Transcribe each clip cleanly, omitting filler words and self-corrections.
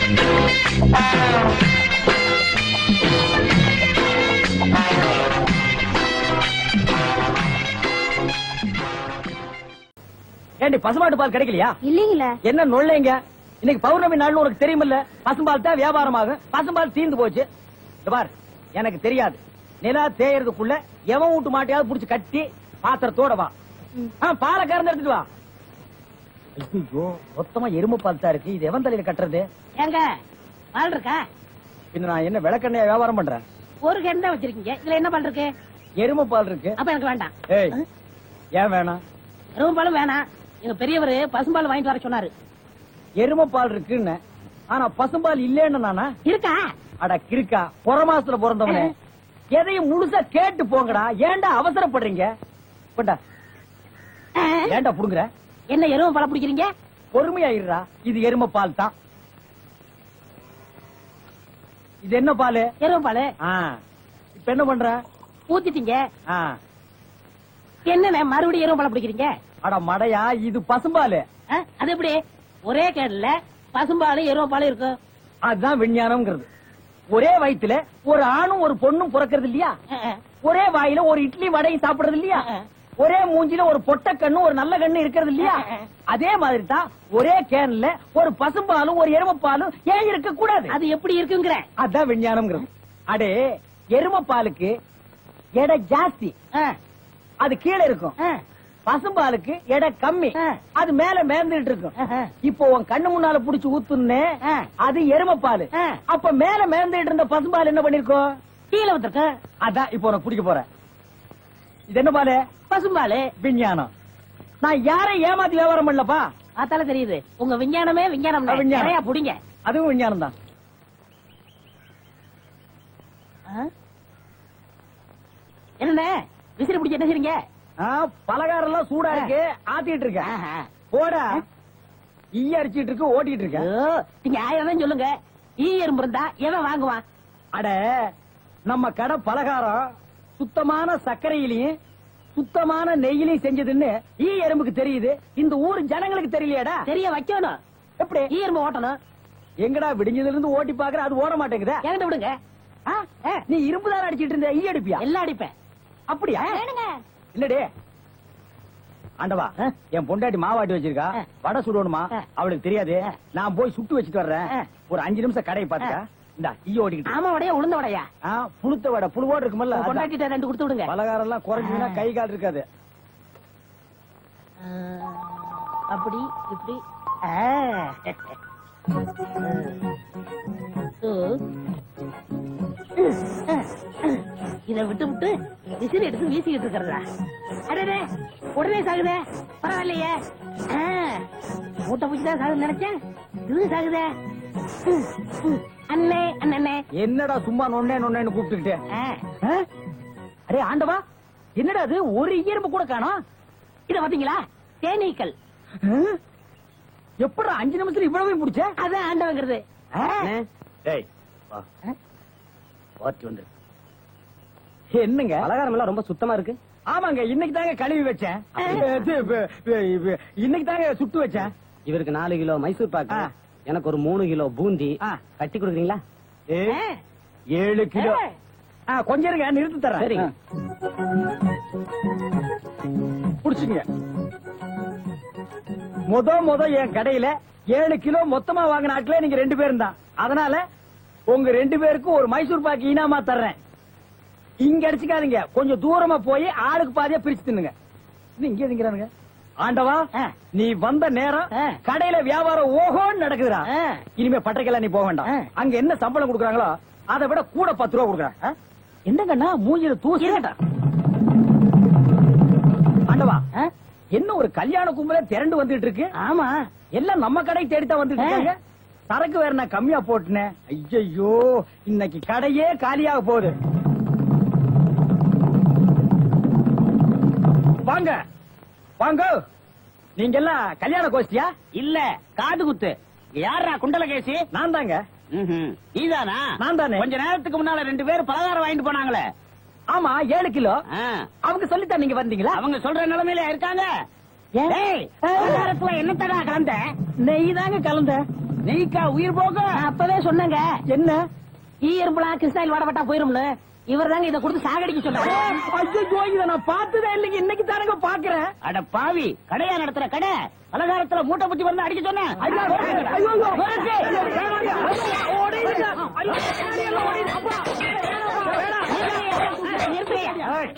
ஏண்டி பசுமாட்டு பால் கிடைக்கலையா? இல்லீங்களே. என்ன நொல்லைங்க? இன்னைக்கு பௌர்ணமி நாள்னு உனக்கு தெரியுமில்ல? பசும்பால் தான் வியாபாரமாகும். பசும்பால் தீர்ந்து போச்சு. பார், எனக்கு தெரியாது. நிலா தேயறதுக்குள்ள எவன் வீட்டு மாட்டையாவது புடிச்சு கட்டி பாத்திரத்தோட வா. பாலை கறந்து எடுத்துட்டு வா. ஐயோ, மொத்தமா எருமை பால் தான் இருக்கு. இது எவன் தலையில கட்டுறது? ஏங்க பால் இருக்கா? பின்ன நான் என்ன விளக்கெண்ணையா வியாபாரம் பண்றேன்? ஒரு கேன் தான் வச்சிருக்கீங்க. இதுல என்ன பால் இருக்கு? எருமை பால் இருக்கு. அப்ப எனக்கு வேண்டாம். ஏய், ஏன் வேணாம்? எருமை பாலும் வேணாம். எங்க பெரியவரு பசும்பால் வாங்கிட்டு வர சொன்னாரு. எருமை பால் இருக்குன்னு, ஆனா பசும்பால் இல்லேன்னு நானா? இருக்கா? அட கிறுக்கா, புற மாசத்துல பிறந்தவனே, எதையும் முழுசா கேட்டு போங்கடா. ஏன்டா அவசரப்படுறீங்க? ஏன்டா புடுங்குற? என்ன எருமை பாலை பிடிக்கிறீங்க? பொறுமையா இருடா. இது எருமை பால் தான். இது என்ன பால்? எருமை பால். இப்ப என்ன பண்ற? ஊத்திட்டீங்க. என்ன மறுபடியும் எருமை பாலை பிடிக்கிறீங்க? அட மடையா, இது பசும்பால். அது எப்படி ஒரே கேடல பசும்பால் எருமை பால் இருக்கு? அதுதான் விஞ்ஞானம்ங்கிறது. ஒரே வயித்துல ஒரு ஆணும் ஒரு பொண்ணும் பிறக்கிறது இல்லையா? ஒரே வாயில ஒரு இட்லி வடையும் சாப்பிடுறது இல்லையா? ஒரே மூஞ்சில ஒரு பொட்ட கண்ணு ஒரு நல்ல கண்ணு இருக்கிறது இல்லையா? அதே மாதிரி தான் ஒரே கேன்ல ஒரு பசும்பாலும் ஒரு எருமை பாலும் ஏன் இருக்க கூடாது? அது எப்படி இருக்குங்கிற? அதான் விஞ்ஞானம்ங்கிறது. அடே, எருமை பாலுக்கு எடை ஜாஸ்தி, அது கீழே இருக்கும். பசும்பாலுக்கு எடை கம்மி, அது மேல மேந்துட்டு இருக்கும். இப்போ உன் கண்ணு முன்னால புடிச்சு ஊத்துன்னு, அது எருமை பால். அப்ப மேல மேந்துட்டு இருந்த பசும்பால் என்ன பண்ணிருக்கோம்? கீழே வந்துருக்கு. அதான் இப்போ உனக்கு பிடிக்க போறேன். இது என்ன பாலு? பசும்பால். விஞ்ஞானம். நான் யாரை ஏமாத்தி வியாபாரம் பண்ணலப்பா. அதால தெரியுது உங்க விஞ்ஞானமே விஞ்ஞானம். நிறைய புடிங்க. அதுவும் விஞ்ஞானம் தான். என்ன விசிறி பிடிச்ச என்ன செய்றீங்க? பலகாரம் எல்லாம் சூடா இருக்கு, ஆத்திட்டு இருக்கேன். போடா, ஈ அடிச்சிட்டு இருக்கு, ஓட்டிட்டு இருக்கேன். நீங்க 1000 சொல்லுங்க. ஈ எறும்பு இருந்தா எவன் வாங்குவான்? அட, நம்ம கடை பலகாரம் சுத்தமான சர்க்கரையிலையும் சுத்தமான நெய்யிலையும் செஞ்சதுன்னு ஈ எறும்புக்கு தெரியுது. இந்த ஊர் ஜனங்களுக்கு தெரியலையாடா? தெரிய வைக்கணும். எப்படி? ஈ எறும்பு ஓட்டணும். எங்கடா விடிஞ்சதுல இருந்து ஓட்டி பாக்குற, அது ஓட மாட்டேங்குதா? என்கிட்ட விடுங்க. நீ இரும்பு தான் அடிச்சிட்டு இருந்த, ஈ அடிப்பியா? எல்லாம் அடிப்பேன். அப்படியா? இல்லடே ஆண்டவா, என் பொண்டாட்டி மாவாட்டி வச்சிருக்கா, வடை சுடணுமா? அவளுக்கு தெரியாது. நான் போய் சுட்டு வச்சுட்டு வர்றேன். ஒரு 5 நிமிஷம் கடையை பாத்துக்க. இந்த ஈ ஓடிக்கிட்டு. ஆமா, வடையா உளுந்த வடையா? புழுத்த வடை, புழுவோடு இருக்குமல்ல. பொண்டாட்டிட்ட 2 கொடுத்து விடுங்க. பலகாரம் எல்லாம் குறைஞ்சுன்னா கை கால் இருக்காது. அப்படி இப்படி. இத விட்டு விட்டு விசிறி எடுத்து வீசிக்கிட்டு இருக்கிறதா? அடே, உடனே சாகுதே. பரவாயில்லையே, மூட்டை பூச்சிதான் சாகுது நினைச்சேன். இது சாகுதே. அண்ணே அண்ணே, என்னடா சும்மா நொண்ணே நொண்ணேன்னு கூப்பிட்டுக்கிட்டு? அரே ஆண்டவா, என்னடா அது? ஒரு இயற்பு கூட காணோம். இத பாத்தீங்களா? தேனீக்கள். எப்படா 5 நிமிஷத்துல இவ்வளவு பிடிச்ச? அதான் ஆண்டவங்கிறது. என்னங்க பலகாரம் எல்லாம் ரொம்ப சுத்தமா இருக்கு? ஆமாங்க, இன்னைக்கு தாங்க கழுவி வச்சேன். இன்னைக்கு தாங்க சுட்டு வச்சேன். இவருக்கு 4 கிலோ மைசூர் பாக்கு, எனக்கு ஒரு 3 கிலோ பூந்தி கட்டி கொடுக்குறீங்களா? 7 கிலோ. கொஞ்சம் இருங்க, நிறுத்து தரேன். சரிங்க. புடிச்சுங்க. முத என் கடையில 7 கிலோ மொத்தமா வாங்கின ஆட்களே நீங்க 2 பேரும் தான். அதனால உங்க 2 பேருக்கும் ஒரு மைசூர் பாக்கு இனாமா தர்றேன். இங்க அடிச்சுக்காதீங்க, கொஞ்சம் தூரமா போய் ஆளுக்கு பாதியா பிரிச்சு தின்னுங்க. இங்க திங்கிறானுங்க. ஆண்டவா, நீ வந்த நேரம் கடையில வியாபாரம் ஓஹோன்னு நடக்குதுடா. இனிமே பட்டறைக்கெல்லாம் நீ போக வேண்டாம். அங்க என்ன சம்பளம் கொடுக்குறாங்களோ அதை விட கூட 10 ரூபா கொடுக்குறாங்க. என்னங்கண்ணா மூஞ்சில தூசி? ஆண்டவா, என்ன ஒரு கல்யாண கும்பல திரண்டு வந்துட்டு இருக்கு? ஆமா, எல்லாம் நம்ம கடை தேடித்தான் வந்துட்டு இருக்காங்க. சரக்கு வேற நான் கம்மியா போட்டுனேன். ஐயோ, இன்னைக்கு கடையே காலியாக போகுது. வாங்க வாங்க, நீங்க எல்லாம் கல்யாண கோஷ்டியா? இல்ல, காது குத்து. யாரா குண்டலகேசி? நான் தாங்க. நீதானா? நான் தானே. கொஞ்ச நேரத்துக்கு முன்னால 2 பேர் பலகாரம் வாங்கிட்டு போனாங்களே. ஆமா, 7 கிலோ. அவங்க சொல்லித்தான் நீங்க வந்தீங்களா? அவங்க சொல்ற நிலைமையில இருக்காங்க. பலகாரத்துல என்ன தடா கலந்த? நெய் தாங்க கலந்த. நெய்க்கா உயிர் போக நான் அப்பவே சொன்னேங்க. என்ன ஈயம்பளம் கிருஷ்ணாயில் வாடப்பட்டா போயிரும்னு. இவர் தாங்க இதை கொடுத்து சாகடிக்க சொன்னாரு. ஐயோ இத நான் பார்த்ததே இல்லைங்க, இன்னைக்கு தானங்க பாக்குறேன். அட பாவி, கடையா நடத்துற கடை பலகாரத்துல மூட்டை புத்தி வந்து அடிக்க சொன்னேன்.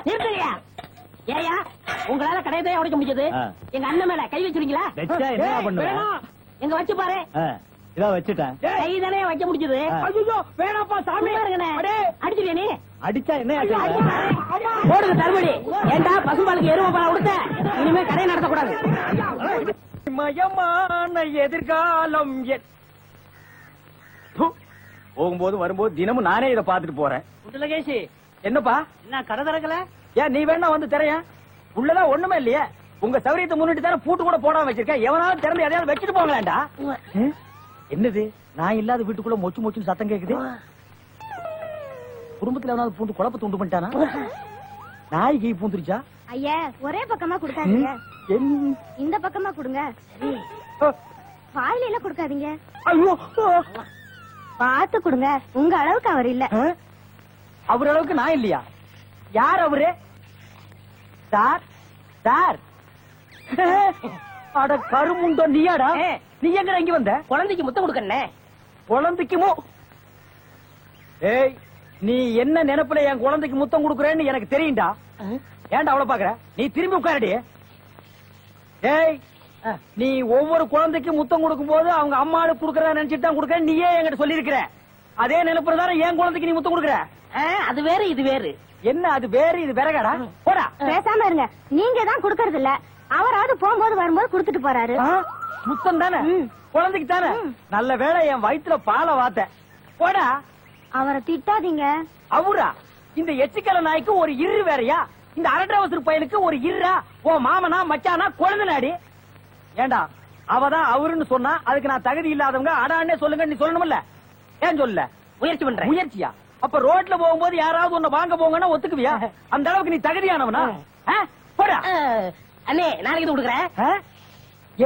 நிறுத்துறியா? ஏயா உங்களால கடையதான் உடைக்க முடிஞ்சது? எங்க அண்ணன் மேல கை வச்சிருக்கீங்களா? எங்க வச்சு பாரு. இதான் வச்சுட்டேன். கை தானே வைக்க முடிஞ்சது. வேணாப்பா சாமி, அடிச்சிருவியா நீ? அடிச்சா என்ன போடுங்க தருமடி. ஏண்டா பசும்பாலுக்கு எருவ பால் கொடுத்த? இனிமே கடையை நடத்தக்கூடாது. மயமான எதிர்காலம் போகும்போது வரும்போது தினமும் நானே இதை பாத்துட்டு போறேன். முத்துலகேஷ், என்னப்பா என்ன கடை திறக்கல? ஏன் நீ வேணா வந்து திரைய? உள்ளதான் ஒண்ணுமே இல்லையே. உங்க சௌரியத்தை முன்னிட்டு தானே பூட்டு கூட போடாம வச்சிருக்கேன். எவனாவது திறந்து எதையாவது வச்சுட்டு போங்களாண்டா. என்னது நான் இல்லாத வீட்டுக்குள்ள மொச்சு மொச்சுன்னு சத்தம் கேக்குது? குடும்பத்துல எவனாவது பூந்து குழப்பத்தை உண்டு பண்ணிட்டானா? நாய்க்கு பூந்துருச்சா? ஐயா ஒரே பக்கமா கொடுக்காதீங்க, இந்த பக்கமா கொடுங்க. வாயில எல்லாம் கொடுக்காதீங்க, ஐயோ பார்த்து கொடுங்க. உங்க அளவுக்கு அவர் இல்ல. அவர் அளவுக்கு நான் இல்லையா? யார் அவரு? சார் சார், அட கருமுண்டோ நீயாடா? நீ எங்க இங்க வந்த? குழந்தைக்கு முத்தம் கொடுக்கண்ணே. குழந்தைக்குமோ? ஏய், நீ என்ன நினைப்புல என் குழந்தைக்கு முத்தம் கொடுக்கறேன்னு எனக்கு தெரியும்டா. ஏன்டா அவ்வளவு பாக்குற? நீ திரும்பி உட்காரடி. ஏய், நீ ஒவ்வொரு குழந்தைக்கு முத்தம் கொடுக்கும் போது அவங்க அம்மாளுக்கு கொடுக்கறதா நினைச்சிட்டு தான் கொடுக்க. நீயே என்கிட்ட சொல்லி இருக்கிற. அதே நினைப்புல தானே என் குழந்தைக்கு நீ முத்தம் கொடுக்கற. அது வேறு இது வேறு. என்ன அது வேறு இது வேறகாடா? போடா. பேசாம இருங்க. நீங்க தான் கொடுக்கறது இல்ல, அவராவது போகும்போது வரும்போது கொடுத்துட்டு போறாரு. முத்தம் தானே குழந்தைக்கு தானே? நல்ல வேளை என் வயிற்றுல பாலை வாத்த. போடா. அவரை திட்டாதீங்க. அவரா? இந்த எச்சிக்கல நாய்க்கு ஒரு இரு வேறையா? இந்த அரட்டவசர் பையனுக்கு ஒரு இருரா? ஓ மாமனா மச்சானா குழந்தை? ஏண்டா அவதான் அவருன்னு சொன்னா அதுக்கு நான் தகுதி இல்லாதவங்க அடான்னே சொல்லுங்க நீ சொல்லணும்ல? ஏன் சொல்ல? முயற்சி பண்றேன். முயற்சியா? அப்ப ரோட்ல போகும்போது யாராவது உன்னை வாங்க போங்கன்னா ஒத்துக்குவியா? அந்த அளவுக்கு நீ தகுதியானவனா? போடா. அண்ணே நாளைக்கு கொடுக்குறேன்.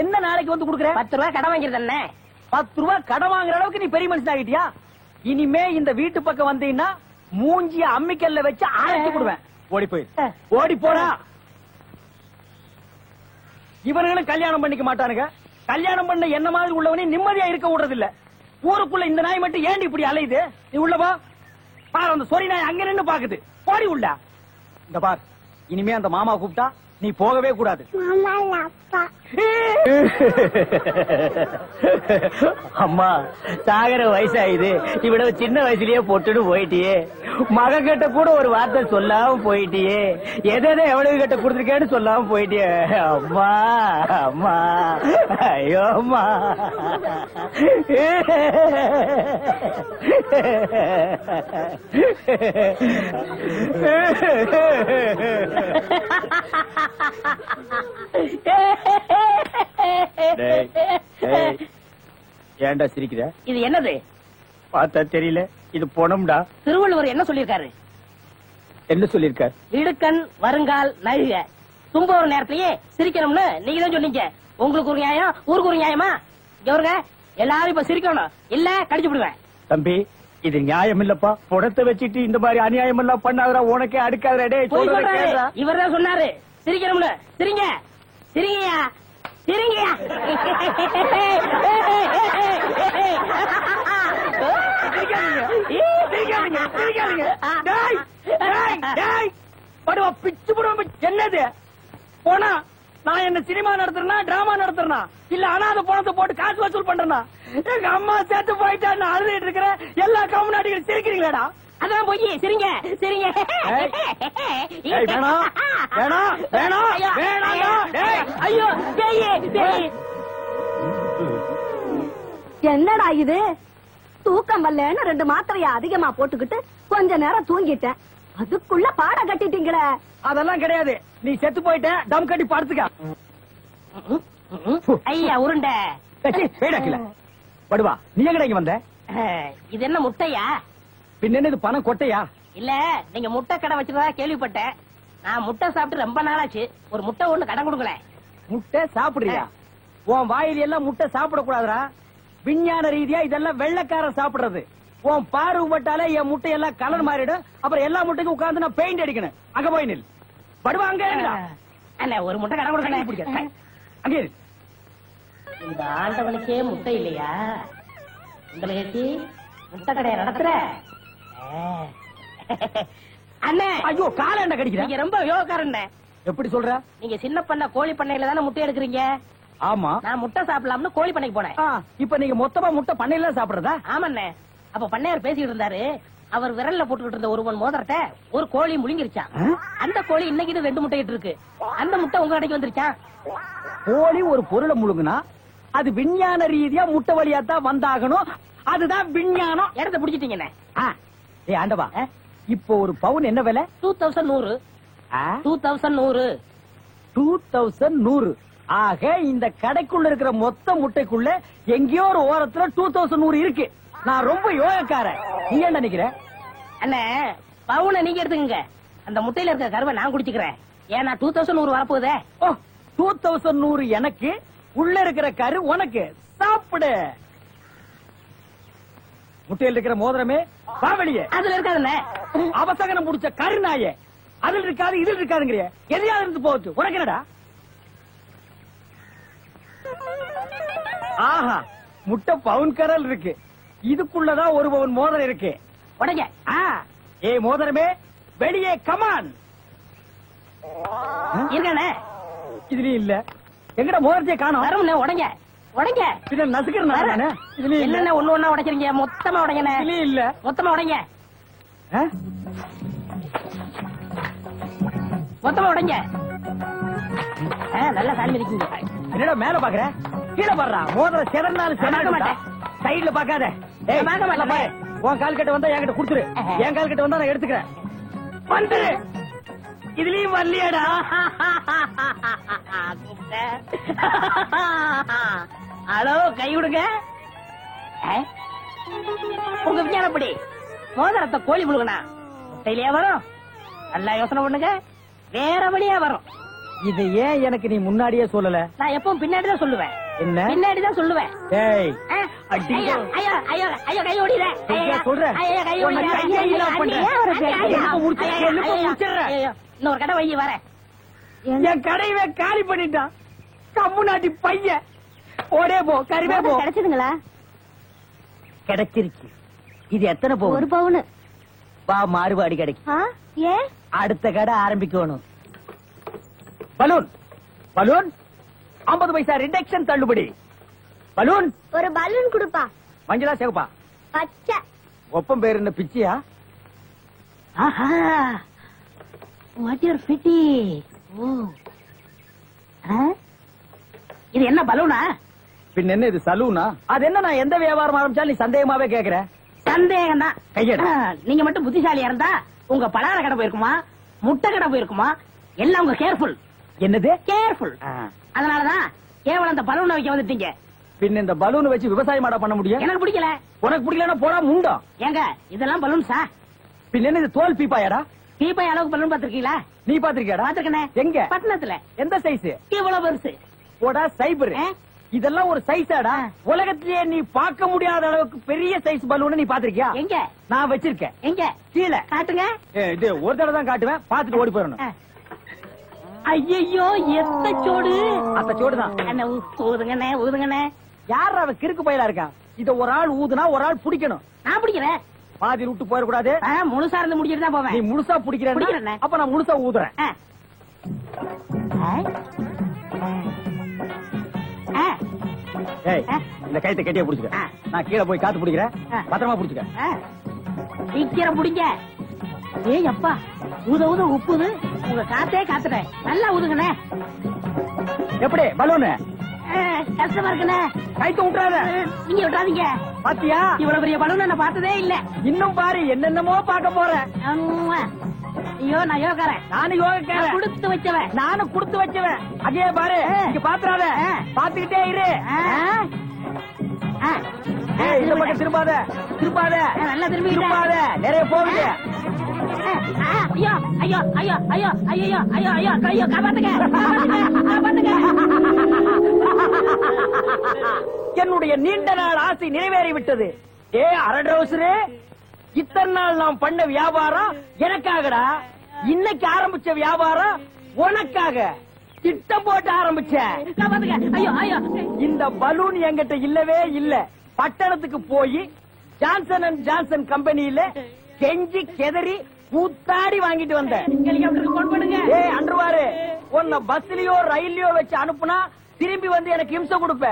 என்ன நாளைக்கு வந்து கொடுக்குறேன்? 10 ரூபாய் கடன் வாங்கிறது அண்ணே. 10 ரூபாய் கடன் வாங்குற அளவுக்கு நீ பெரிய மனுஷன் ஆகிட்டியா? இனிமே இந்த வீட்டு பக்கம் வந்தீங்கன்னா மூஞ்சிய அம்மிக்கல்ல வச்சு அரைச்சு கொடுவேன். ஓடி போய் ஓடி போடா. இவர்களும் கல்யாணம் பண்ணிக்க மாட்டானுங்க. கல்யாணம் பண்ண என்ன மாதிரி உள்ளவனே நிம்மதியா இருக்க விடுறது இல்ல. ஊருக்குள்ள இந்த நாய் மட்டும் ஏண்டி இப்படி அலையுது? நீ உள்ள வா. பாரு அந்த சொறி நாய் அங்க நின்னு பாக்குது. போடி உள்ள. இந்த பார், இனிமே அந்த மாமா கூப்பிட்டா நீ போகவே கூடாது. அம்மா சாகர வயசாயுது, இவ்வளவு சின்ன வயசுலயே பொட்டுன்னு போயிட்டியே. மக கிட்ட கூட ஒரு வார்த்தை சொல்லாம போயிட்டியே. எதை எவ்வளவு கிட்ட கொடுத்துருக்கேன்னு சொல்லாம போயிட்டியே. அம்மா அம்மா, ஐயோ அம்மா. ஏன்டா சிரிக்கிற? இது என்னது? பார்த்தா தெரியல. இது பொணம்டா. திருவள்ளுவர் என்ன சொல்லிருக்காரு? என்ன சொல்லிருக்காரு? இடுக்கண் வருங்கால் நழுக. தும்ப ஒரு நேரத்திலேயே சிரிக்கணும்னு நீங்க தான் சொன்னீங்க. உங்களுக்கு ஒரு நியாயம், ஊருக்கு ஒரு நியாயமா? இவருங்க எல்லாரும் இப்ப சிரிக்கணும், இல்ல கடிச்சு விடுவேன். தம்பி, இது நியாயம் இல்லப்பா. புடத்தை வச்சுட்டு இந்த மாதிரி அநியாயம் எல்லாம் பண்ணாதரா. உனக்கே அடுக்காதரா. இவர் தான் சொன்னாரு சிரிக்கணும்னு. சிரிங்க சிரிங்கயா சிரிங்கயா. என்னது போனா? நான் என்ன சினிமா நடத்துறேனா டிராமா நடத்துறேனா இல்ல அனாதை பணத்தை போட்டு காசு வசூல் பண்றேனா? எங்க அம்மா சேர்த்து போயிட்டா நான் அழுதுட்டு இருக்கிறேன். எல்லா கம்முனாட்டிகள் சிரிக்கிறீங்களாடா? அதான் போய் சிரிங்க சிரிங்க. வேணாம் வேணாம் வேணாம் வேணாம். ஐயோ என்னடா இது? தூக்கம் வரலன்னு 2 மாத்திரைய அதிகமா போட்டுக்கிட்டு கொஞ்ச நேரம் தூங்கிட்டேன். அதுக்குள்ள பாட கட்டிட்டீங்களே. அதெல்லாம் கிடையாது. நீ செத்து போயிட்ட, டம் கட்டி படுத்துக்க. ஐயா உருண்டை படுவா. நீ எங்கடா இங்க வந்த? இது என்ன முட்டையா? பின்ன இது பணம் கொட்டையா? இல்ல, நீங்க முட்டை கடை வச்சிருந்தா கேள்விப்பட்டேன். நான் முட்டை சாப்பிட்டு ரொம்ப நாளாச்சு. ஒரு முட்டை ஒண்ணு கடன் கொடுக்கல. முட்டை சாப்பிடுறியா? உன் வாயில எல்லாம் முட்டை சாப்பிட கூடாதுரா. விஞ்ஞான ரீதியா இதெல்லாம் வெள்ளைக்காரன் சாப்பிடுறது. உன் பார்வைப்பட்டாலே என் முட்டையெல்லாம் கலர் மாறிடும். அப்புறம் எல்லா முட்டைக்கும் உட்கார்ந்து நான் பெயிண்ட் அடிக்கணும். அங்க போய் நில். படுவா அங்க இருடா. அண்ணே ஒரு முட்டை கடை கொடுக்கணும். பிடிக்காது. அங்க இரு. இந்த ஆண்டவனுக்கே முட்டை இல்லையா? உங்களுக்கு முட்டை கடையை நடத்துற அண்ணே. ஐயோ கால என்ன கடிக்கிற? நீங்க ரொம்ப யோகக்காரன். எப்படி சொல்ற? நீங்க சின்ன பண்ண கோழி பண்ணையில தானே முட்டை எடுக்கிறீங்க. ஆமா. நான் முட்டை சாப்பிடலாம்னு கோழி பண்ணைக்கு போனேன். இப்ப நீங்க மொத்தமா முட்டை பண்ணையில சாப்பிடுறதா? ஆமாண்ணே. அப்ப பண்ணையார் பேசிட்டு இருந்தாரு. அவர் விரல்ல போட்டுக்கிட்டு இருந்த ஒருவன் மோதிரத்தை ஒரு கோழி முழுங்கிருச்சான். அந்த கோழி இன்னைக்கு 2 முட்டையிட்டு இருக்கு. அந்த முட்டை உங்க கடைக்கு வந்துருச்சான். கோழி ஒரு பொருளை முழுங்குனா அது விஞ்ஞான ரீதியா முட்டை வழியா தான் வந்தாகணும். அதுதான் விஞ்ஞானம். இடத்த பிடிச்சிட்டீங்கண்ணே. ஏ ஆண்டவா, இப்போ ஒரு பவுன் என்ன விலை? 2100. 2100. 2100. ஆக இந்த கடைக்குள்ள இருக்கிற மொத்த முட்டைக்குள்ள எங்கேயோ ஒரு ஓரத்துல 2100 இருக்கு. நான் ரொம்ப யோகக்காரன். நீ என்ன நினைக்கிற? அண்ணே பவுனை நீங்க எடுத்துக்கங்க. அந்த முட்டையில இருக்க கருவை நான் குடிச்சுக்கிறேன். ஏன்னா 2100 வரப்போதே. 2100 எனக்கு, உள்ள இருக்கிற கரு உனக்கு. சாப்பிடு. முட்டையில் இருக்கிற மோதிரமே வா வெளியே. அதுல இருக்காதுண்ணே. அவசகனம் முடிச்ச கருநாயே. அதில் இருக்காது இதில் இருக்காதுங்கிறிய. எதையாவது இருந்து போகுது உனக்கு என்னடா? ஆஹா, முட்டை பவுன் கரல் இருக்கு. இதுக்குள்ளதான் ஒரு பவுன் மோதிரம் இருக்கு. உடைங்க. ஏ மோதிரமே வெளியே கமான். இருக்கானே இதுலயும் இல்ல. எங்கட மோதிரத்தை காணோம். வரமுண்ணே. உடைங்க உடைங்க. இத நசுக்கிறேன். இதுலயும் இல்ல. என்னென்ன ஒண்ணு ஒண்ணா உடைக்கிறீங்க? மொத்தமா உடைங்கண்ணே. இதுலயும் இல்ல. மொத்தமா உடைங்க. மொத்தமா உடைங்க. நல்லா சாமி இருக்கீங்க. என்னடா மேல பாக்குற? கீழே பாடுறா. மோதிரம் செதறனாலும் செதற மாட்டேன். சைடுல பாக்காத. உன் கால் கட்ட வந்தா என்கிட்ட குடுத்துரு. என் கால் கட்ட வந்தா நான் எடுத்துக்கிறேன். வந்துரு. இதுலயும் வரலையாடா? ஹலோ, கை விடுங்க. உங்க விஞ்ஞானப்படி மோதிரத்தை கோழி முழுகனா முட்டையிலேயே வரும். நல்லா யோசனை பண்ணுங்க. வேற வழியா வரும். இது ஏன் எனக்கு நீ முன்னாடியே சொல்லல? நான் எப்பவும் பின்னாடிதான் சொல்லுவேன். என்ன? பின்னாடிதான் சொல்லுவேன். ஏய் ஐயோ ஐயோ ஐயோ ஐயோ, கை ஓடிற. சொல்றேன். இன்னொரு கடை வை வர. என் கடையவே காலி பண்ணிட்டான். கம்மு நாட்டி பையன். ஓடே போ. கறிவே போ. கிடைச்சதுங்களா? கிடைச்சிருச்சு. இது எத்தனை பவுன்? 1 பவுன். வா மாறுபாடி கிடைக்கும். ஏன்? அடுத்த கடை ஆரம்பிக்கணும். பலூன் பலூன் 50 பைசா ரிடக்ஷன் தள்ளுபடி. பலூன். ஒரு பலூன் கொடுப்பா. மஞ்சளா சிவப்பா? பச்சை. ஒப்பம் பேர் என்ன பிச்சியா? ஆஹா, வாட் யூர் பிட்டி. இது என்ன பலூனா? பின் என்ன இது சலூனா? அது என்ன, நான் எந்த வியாபாரம் ஆரம்பிச்சாலும் நீ சந்தேகமாவே கேக்குற. சந்தேகம் தான். கையெடு. நீங்க மட்டும் புத்திசாலியா இருந்தா உங்க பலகார கடை போயிருக்குமா, முட்டை கடை போயிருக்குமா, எல்லாம் உங்க கேர்ஃபுல். என்னது கேர்ஃபுல்? அதனாலதான் கேவலம் அந்த பலூனை வைக்க வந்துட்டீங்க. பின் இந்த பலூன் வச்சு விவசாயம் பண்ண முடியும்? எனக்கு பிடிக்கல. உனக்கு பிடிக்கலன்னா போடா முண்டா. ஏங்க இதெல்லாம் பலூன்ஸா? பின் என்ன இது தோல் பீப்பாயாடா? பீப்பாய் அளவுக்கு பலூன் பாத்திருக்கீங்களா? நீ பாத்திருக்கியாடா? பாத்திருக்கேன். எங்க? பட்டணத்துல. எந்த சைஸ்? இவ்வளவு பெருசு. போடா சைபர். இதெல்லாம் ஒரு சைஸாடா? உலகத்திலேயே நீ பார்க்க முடியாத அளவுக்கு பெரிய சைஸ் பலூன் நீ பாத்திருக்கியா? எங்க? நான் வச்சிருக்கேன். எங்க? கீழே காட்டுங்க. இது ஒரு தடவை தான் காட்டுவேன். பாத்துட்டு ஓடி போயிடணும். ஐயோ, எத்த சோடு. அந்த சோடுதான். என்ன ஊதுங்கண்ணே, ஊதுங்கண்ணே. யார் அவன் கிறுக்கு பயிலா இருக்கான்? இத ஒரு ஆள் ஊதுனா ஒரு ஆள் பிடிக்கணும். நான் பிடிக்கிறேன். பாதி விட்டு போயிடக்கூடாது. முழுசா இருந்து முடிச்சிட்டு தான் நீ போவேன். முழுசா பிடிக்கிறேன். அப்ப நான் முழுசா ஊதுறேன். ஏய், இந்த கைத்தை கட்டியா புடிச்சுக்க. நான் கீழே போய் காத்து பிடிக்கிறேன். பத்திரமா புடிச்சுக்க. சீக்கிரம் பிடிங்க. ஏய் அப்பா, ஊத ஊத உப்புது. உங்க காத்தே காத்துட்டேன். நல்லா ஊதுங்கண்ணே. எப்படி பலூனு? கஷ்டமா இருக்குண்ணே. கைத்த விட்டுறாத. நீங்க விட்டாதீங்க. பாத்தியா, இவ்வளவு பெரிய பலூன் நான் பார்த்ததே இல்ல. இன்னும் பாரு, என்னென்னமோ பார்க்க போறேன். ஐயோ, நான் யோகாரன். நானும் யோகக்காரன். கொடுத்து வச்சவன். நானும் கொடுத்து வச்சவன். அதே பாரு, இங்க பாத்துறாத. பாத்துக்கிட்டே இரு. இந்த பக்கம் திரும்பாத, திரும்பாத. நல்லா திரும்பி திரும்பாத. நிறைய போகுது. ஐயோ ஐயோ ஐயோ ஐயோ ஐயோ ஐயோ ஐயோ ஐயோ காப்பாத்துங்க, காப்பாத்துங்க. என்னுடைய நீண்ட நாள் ஆசை நிறைவேறிவிட்டது. ஏ அரடரோசரே, இத்தனை நாள் நாம் பண்ண வியாபாரம் எனக்காகடா. இன்னைக்கு ஆரம்பிச்ச வியாபாரம் உனக்காக. திட்டம் போட்டு ஆரம்பிச்சேன். ஐயோ ஐயோ, இந்த பலூன் என்கிட்ட இல்லவே இல்ல. பட்டணத்துக்கு போய் ஜான்சன் அண்ட் ஜான்சன் கம்பெனியில கெஞ்சி கெதறி கூத்தாடி வாங்கிட்டு வந்தேன். ஹெலிகாப்டருக்கு போன் பண்ணுங்க. ஏய் அன்றுவாரு, உன்னை பஸ்லயோ ரயில்லயோ வச்சு அனுப்புனா திரும்பி வந்து எனக்கு இம்சை கொடுப்ப.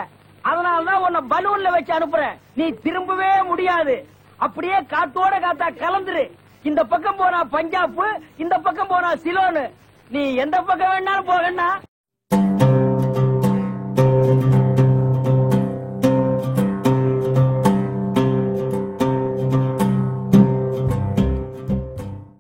அதனாலதான் உன்னை பலூன்ல வச்சு அனுப்புறேன். நீ திரும்பவே முடியாது. அப்படியே காத்தோட காத்தா கலந்துரு. இந்த பக்கம் போனா பஞ்சாப், இந்த பக்கம் போனா சிலோனு. நீ எந்த பக்கம் வேணாலும் போகண்ணா.